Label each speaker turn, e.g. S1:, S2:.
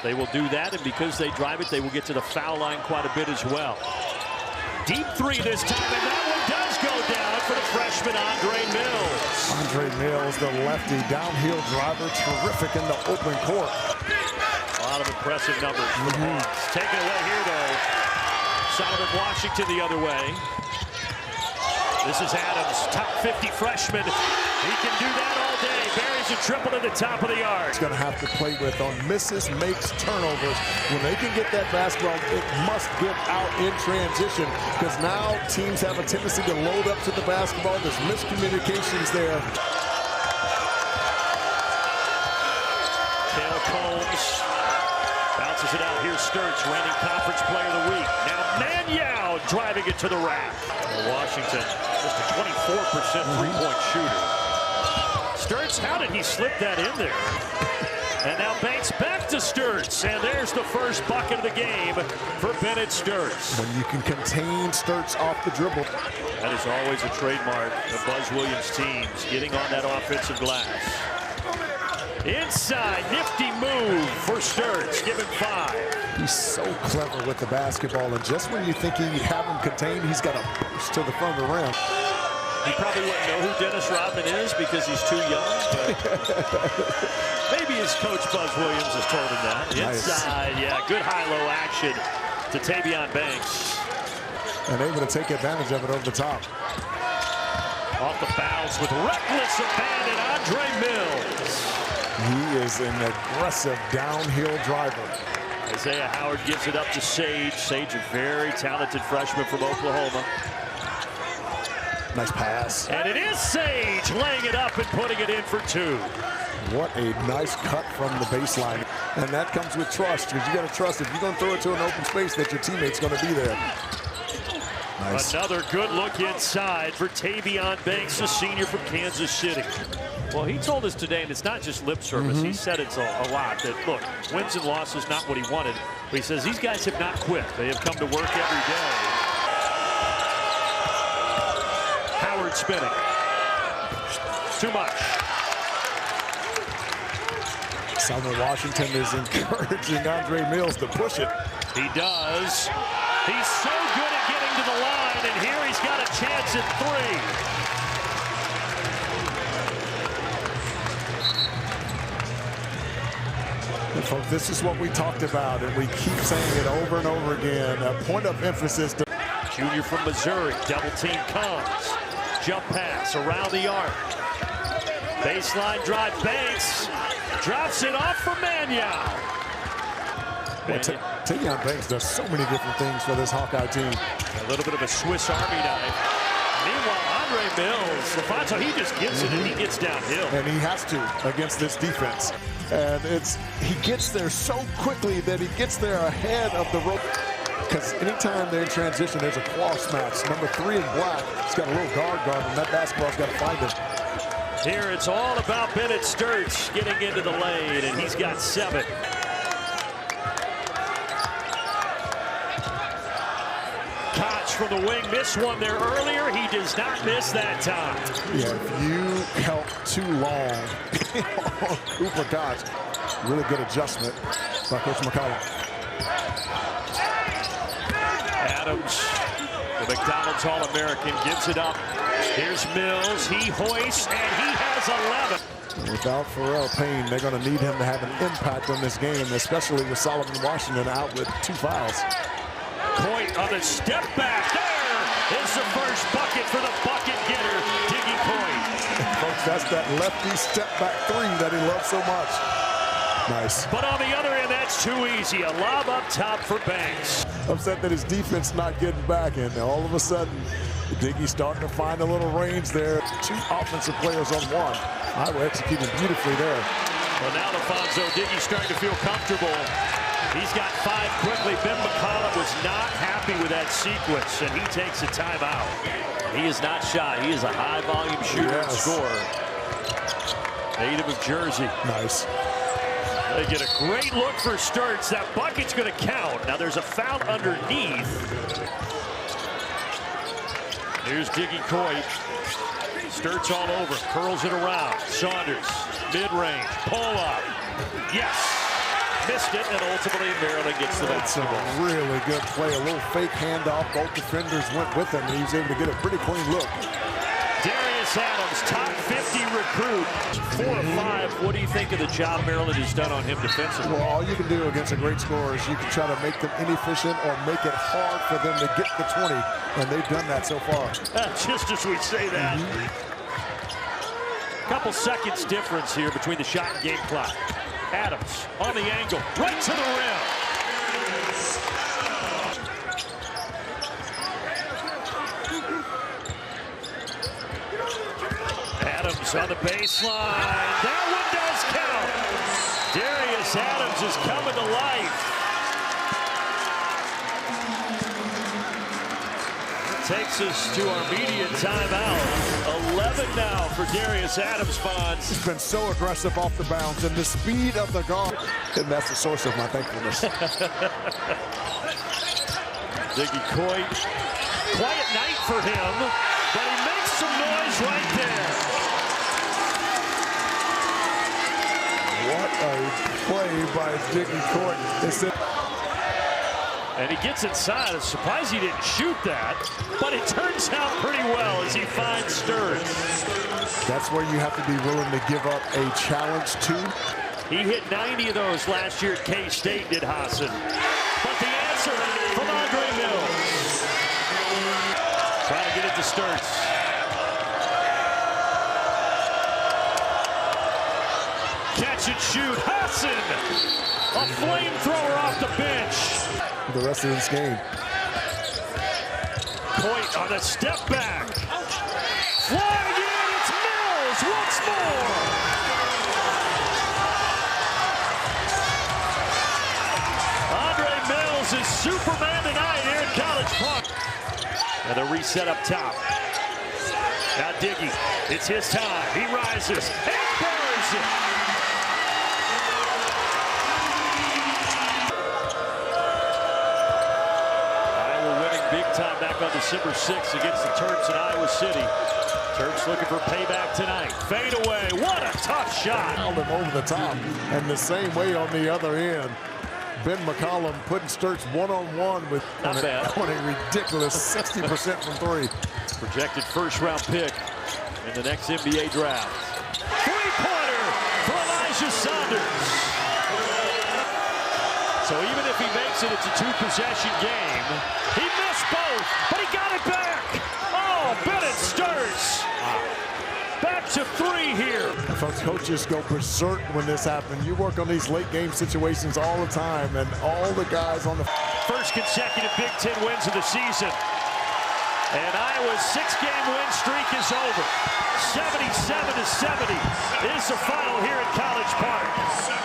S1: They will do that, and because they drive it, they will get to the foul line quite a bit as well. Deep three this time, and that one does go down for the freshman Andre Mills.
S2: Andre Mills, the lefty, downhill driver, terrific in the open court.
S1: A lot of impressive numbers. Taken away here, though. Solomon Washington the other way. This is Adams, top 50 freshman. He can do that all day. Buries a triple to the top of the arc.
S2: He's going to have to play with on misses, makes, turnovers. When they can get that basketball, it must get out in transition, because now teams have a tendency to load up to the basketball. There's miscommunications there.
S1: Cale Combs bounces it out. Here's Sturts, reigning conference player of the week. Now Manyao driving it to the rack. Washington, just a 24% three-point shooter. Sturts, how did he slip that in there? And now Banks back to Sturts, and there's the first bucket of the game for Bennett Sturts.
S2: When you can contain Sturts off the dribble.
S1: That is always a trademark of Buzz Williams' teams, getting on that offensive glass. Inside, nifty move for Sturts, give him 5.
S2: He's so clever with the basketball, and just when you think you have him contained, he's got to burst to the front of the rim.
S1: He probably wouldn't know who Dennis Rodman is because he's too young, but maybe his coach Buzz Williams has told him that.
S2: Nice.
S1: Inside, yeah, good high-low action to Tavion Banks.
S2: And able to take advantage of it over the top.
S1: Off the bounce with reckless abandon, Andre Mills.
S2: He is an aggressive downhill driver.
S1: Isaiah Howard gives it up to Sage. Sage, a very talented freshman from Oklahoma.
S2: Nice pass.
S1: And it is Sage laying it up and putting it in for 2.
S2: What a nice cut from the baseline. And that comes with trust, because you got to trust if you're going to throw it to an open space that your teammate's going to be there. Nice.
S1: Another good look inside for Tavion Banks, a senior from Kansas City. Well, he told us today, and it's not just lip service, he said it's a lot, that, look, wins and losses not what he wanted. But he says these guys have not quit. They have come to work every day. Howard spinning. Too much.
S2: Solomon Washington is encouraging Andre Mills to push it.
S1: He does. He's so good at getting to the line, and here he's got a chance at 3.
S2: And folks, this is what we talked about, and we keep saying it over and over again. A point of emphasis.
S1: Junior from Missouri, double team comes. Jump pass around the arc. Baseline drive, Banks drops it off for Manyao.
S2: Tavion Banks does so many different things for this Hawkeye team.
S1: A little bit of a Swiss Army knife. Meanwhile, Andre Mills, LaFonso, he just gives it and he gets downhill.
S2: And he has to against this defense. And he gets there so quickly that he gets there ahead of the rope. Because anytime they're in transition, there's a cross match. Number 3 in black, he's got a little guard, and that basketball's got to find him.
S1: Here it's all about Bennett Sturts getting into the lane, and he's got 7. Koch from the wing missed one there earlier. He does not miss that time.
S2: Yeah, if you help too long on Cooper Koch, really good adjustment by Coach McCollum.
S1: Adams, the McDonald's All-American, gives it up. Here's Mills. He hoists, and he has 11.
S2: Without Pharrell Payne, they're going to need him to have an impact on this game, especially with Solomon Washington out with 2 fouls.
S1: Coit on the step back. There is the first bucket for the bucket getter, Diggy Coit.
S2: Folks, that's that lefty step back 3 that he loves so much. Nice.
S1: But on the other end, that's too easy. A lob up top for Banks.
S2: Upset that his defense not getting back, and all of a sudden, Diggy starting to find a little range there. 2 offensive players on 1. Iowa executing beautifully there.
S1: Well, now LaFonso, Diggy's starting to feel comfortable. He's got 5 quickly. Ben McCollum was not happy with that sequence, and he takes a timeout. He is not shy. He is a high-volume shooter and scorer. Native of Jersey.
S2: Nice.
S1: They get a great look for Sturts. That bucket's going to count. Now there's a foul underneath. Here's Diggy Coit. Sturts all over, curls it around. Saunders, mid-range, pull up. Yes. Missed it, and ultimately Maryland gets the basketball.
S2: That's a really good play. A little fake handoff. Both defenders went with him, and he was able to get a pretty clean look.
S1: Darius Adams, top 50 recruit. 4 of 5. What do you think of the job Maryland has done on him defensively?
S2: Well, all you can do against a great scorer is you can try to make them inefficient or make it hard for them to get the 20, and they've done that so far.
S1: Just as we say that. Couple seconds difference here between the shot and game clock. Adams on the angle, right to the rim. Adams on the baseline. That one does count. Darius Adams is coming to life. Takes us to our media timeout. 11 now for Darius Adams, Fonz.
S2: He's been so aggressive off the bounce, and the speed of the guard, and that's the source of my thankfulness.
S1: Diggy Coit, quiet night for him, but he makes some noise right there.
S2: What a play by Diggy Coit.
S1: And he gets inside. I'm surprised he didn't shoot that, but it turns out pretty well as he finds Stearns.
S2: That's where you have to be willing to give up a challenge to.
S1: He hit 90 of those last year at K-State, did Hassan. But the answer from Andre Mills. Trying to get it to Stearns. Catch and shoot. Hassan, a flamethrower off the bench.
S2: The rest of this game.
S1: Coit on a step back. Flying in, it's Mills once more. Andre Mills is Superman tonight here at College Park. And a reset up top. Now Diggy, it's his time. He rises and burns it. Big time back on December 6th against the Terps in Iowa City. Terps looking for payback tonight. Fade away. What a tough shot.
S2: Held him over the top. And the same way on the other end. Ben McCollum putting Sturts one-on-one with on a ridiculous 60% from 3.
S1: Projected first-round pick in the next NBA draft. Three-pointer for Elijah Saunders. So even if he makes it, it's a 2-possession game. He missed both, but he got it back. Oh, Bennett Sturts. Back to 3 here.
S2: Folks, coaches go berserk when this happens. You work on these late game situations all the time, and all the guys on the
S1: first consecutive Big Ten wins of the season. And Iowa's 6-game win streak is over. 77-70 is the final here at College Park.